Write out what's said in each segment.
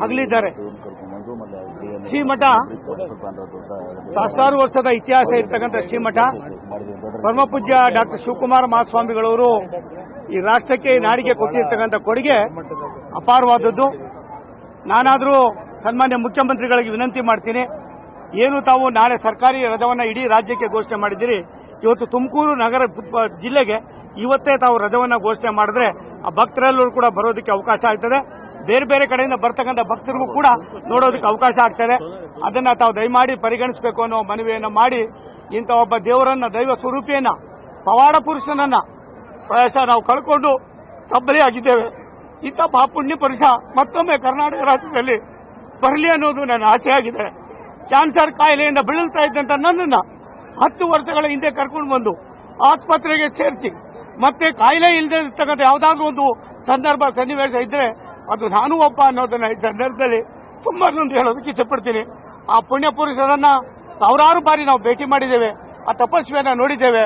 ಅಗಲಿದ್ದಾರೆ. ಶ್ರೀಮಠ ಸಹಸ್ರಾರು ವರ್ಷದ ಇತಿಹಾಸ ಇರ್ತಕ್ಕಂಥ ಶ್ರೀಮಠ ಪರಮಪೂಜ್ಯ ಡಾಕ್ಟರ್ ಶಿವಕುಮಾರ ಮಹಾಸ್ವಾಮಿಗಳವರು ಈ ರಾಷ್ಟ್ರಕ್ಕೆ ನಾಡಿಗೆ ಕೊಟ್ಟಿರ್ತಕ್ಕಂಥ ಕೊಡುಗೆ ಅಪಾರವಾದದ್ದು. ನಾನಾದರೂ ಸನ್ಮಾನ್ಯ ಮುಖ್ಯಮಂತ್ರಿಗಳಿಗೆ ವಿನಂತಿ ಮಾಡ್ತೀನಿ, ಏನು ತಾವು ನಾಳೆ ಸರ್ಕಾರಿ ರಜವನ್ನು ಇಡೀ ರಾಜ್ಯಕ್ಕೆ ಘೋಷಣೆ ಮಾಡಿದ್ದೀರಿ, ಇವತ್ತು ತುಮಕೂರು ನಗರ ಜಿಲ್ಲೆಗೆ ಇವತ್ತೇ ತಾವು ರಜವನ್ನು ಘೋಷಣೆ ಮಾಡಿದ್ರೆ ಆ ಭಕ್ತರೆಲ್ಲರೂ ಕೂಡ ಬರೋದಕ್ಕೆ ಅವಕಾಶ ಆಗ್ತದೆ. ಬೇರೆ ಬೇರೆ ಕಡೆಯಿಂದ ಬರ್ತಕ್ಕಂಥ ಭಕ್ತರಿಗೂ ಕೂಡ ನೋಡೋದಕ್ಕೆ ಅವಕಾಶ ಆಗ್ತದೆ. ಅದನ್ನ ತಾವು ದಯಮಾಡಿ ಪರಿಗಣಿಸಬೇಕು ಅನ್ನೋ ಮನವಿಯನ್ನು ಮಾಡಿ, ಇಂಥ ಒಬ್ಬ ದೇವರನ್ನ, ದೈವ ಸ್ವರೂಪಿಯನ್ನ, ಪವಾಡ ಪುರುಷನನ್ನ ಪ್ರಾಯಶಃ ನಾವು ಕಳ್ಕೊಂಡು ತಬ್ಬಲಿಯಾಗಿದ್ದೇವೆ. ಇಂಥ ಮಹಾಪುಣ್ಯ ಪುರುಷ ಮತ್ತೊಮ್ಮೆ ಕರ್ನಾಟಕ ರಾಜ್ಯದಲ್ಲಿ ಬರಲಿ ಅನ್ನೋದು ನನ್ನ ಆಸೆಯಾಗಿದೆ. ಕ್ಯಾನ್ಸರ್ ಕಾಯಿಲೆಯಿಂದ ಬಳಲ್ತಾ ಇದ್ದಂತ ನನ್ನನ್ನ 10 ವರ್ಷಗಳ ಹಿಂದೆ ಕರ್ಕೊಂಡು ಬಂದು ಆಸ್ಪತ್ರೆಗೆ ಸೇರಿಸಿ ಮತ್ತೆ ಕಾಯಿಲೆ ಇಲ್ಲದೆ ಇರ್ತಕ್ಕಂಥ ಯಾವುದಾದ್ರೂ ಒಂದು ಸಂದರ್ಭ ಸನ್ನಿವೇಶ ಇದ್ರೆ ಅದು ನಾನು ಒಬ್ಬ ಅನ್ನೋದನ್ನ ಈ ಸಂದರ್ಭದಲ್ಲಿ ತುಂಬಾ ನೊಂದು ಹೇಳೋದಕ್ಕೆ ಇಷ್ಟಪಡ್ತೀನಿ. ಆ ಪುಣ್ಯ ಪುರುಷರನ್ನ ಸಾವಿರಾರು ಬಾರಿ ನಾವು ಭೇಟಿ ಮಾಡಿದ್ದೇವೆ, ಆ ತಪಸ್ವಿಯನ್ನ ನೋಡಿದ್ದೇವೆ.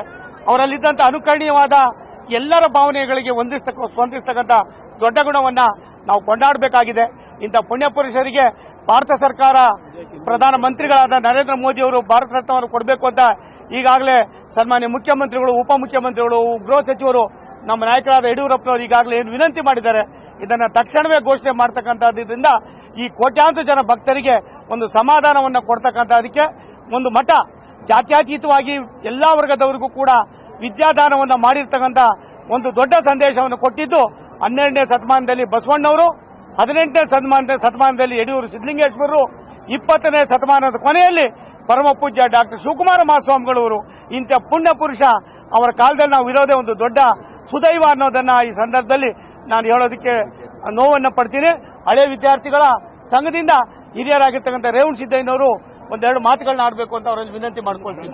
ಅವರಲ್ಲಿದ್ದಂಥ ಅನುಕರಣೀಯವಾದ ಎಲ್ಲರ ಭಾವನೆಗಳಿಗೆ ಸ್ಪಂದಿಸ್ತಕ್ಕಂಥ ದೊಡ್ಡ ಗುಣವನ್ನ ನಾವು ಕೊಂಡಾಡಬೇಕಾಗಿದೆ. ಇಂಥ ಪುಣ್ಯ ಪುರುಷರಿಗೆ ಭಾರತ ಸರ್ಕಾರ ಪ್ರಧಾನ ಮಂತ್ರಿಗಳಾದ ನರೇಂದ್ರ ಮೋದಿ ಅವರು ಭಾರತ ರತ್ನವನ್ನು ಕೊಡಬೇಕು ಅಂತ ಈಗಾಗಲೇ ಸನ್ಮಾನ್ಯ ಮುಖ್ಯಮಂತ್ರಿಗಳು, ಉಪಮುಖ್ಯಮಂತ್ರಿಗಳು, ಗೃಹ ಸಚಿವರು, ನಮ್ಮ ನಾಯಕರಾದ ಯಡಿಯೂರಪ್ಪನವರು ಈಗಾಗಲೇ ಏನು ವಿನಂತಿ ಮಾಡಿದ್ದಾರೆ, ಇದನ್ನು ತಕ್ಷಣವೇ ಘೋಷಣೆ ಮಾಡತಕ್ಕಂಥದ್ರಿಂದ ಈ ಕೋಟ್ಯಾಂತರ ಜನ ಭಕ್ತರಿಗೆ ಒಂದು ಸಮಾಧಾನವನ್ನು ಕೊಡ್ತಕ್ಕಂಥದಕ್ಕೆ ಒಂದು ಮಠ ಜಾತ್ಯತೀತವಾಗಿ ಎಲ್ಲಾ ವರ್ಗದವರಿಗೂ ಕೂಡ ವಿದ್ಯಾದಾನವನ್ನು ಮಾಡಿರ್ತಕ್ಕಂಥ ಒಂದು ದೊಡ್ಡ ಸಂದೇಶವನ್ನು ಕೊಟ್ಟಿದ್ದು 12ನೇ ಶತಮಾನದಲ್ಲಿ ಬಸವಣ್ಣವರು, 18ನೇ ಶತಮಾನದಲ್ಲಿ ಯಡಿಯೂರು ಸಿದ್ದಲಿಂಗೇಶ್ವರರು, 20ನೇ ಶತಮಾನದ ಕೊನೆಯಲ್ಲಿ ಪರಮ ಪೂಜ್ಯ ಡಾಕ್ಟರ್ ಶಿವಕುಮಾರ ಮಹಾಸ್ವಾಮಿಗಳವರು. ಇಂಥ ಪುಣ್ಯ ಪುರುಷ ಅವರ ಕಾಲದಲ್ಲಿ ನಾವು ಇರೋದೇ ಒಂದು ದೊಡ್ಡ ಸುದೈವ ಅನ್ನೋದನ್ನ ಈ ಸಂದರ್ಭದಲ್ಲಿ ನಾನು ಹೇಳೋದಕ್ಕೆ ನೋವನ್ನು ಪಡ್ತೀನಿ. ಹಳೆ ವಿದ್ಯಾರ್ಥಿಗಳ ಸಂಘದಿಂದ ಹಿರಿಯರಾಗಿರ್ತಕ್ಕಂಥ ರೇವಣ್ ಸಿದ್ದಯ್ಯನವರು ಒಂದೆರಡು ಮಾತುಗಳನ್ನ ಆಡಬೇಕು ಅಂತ ಅವರಲ್ಲಿ ವಿನಂತಿ ಮಾಡ್ಕೊಳ್ತೀನಿ.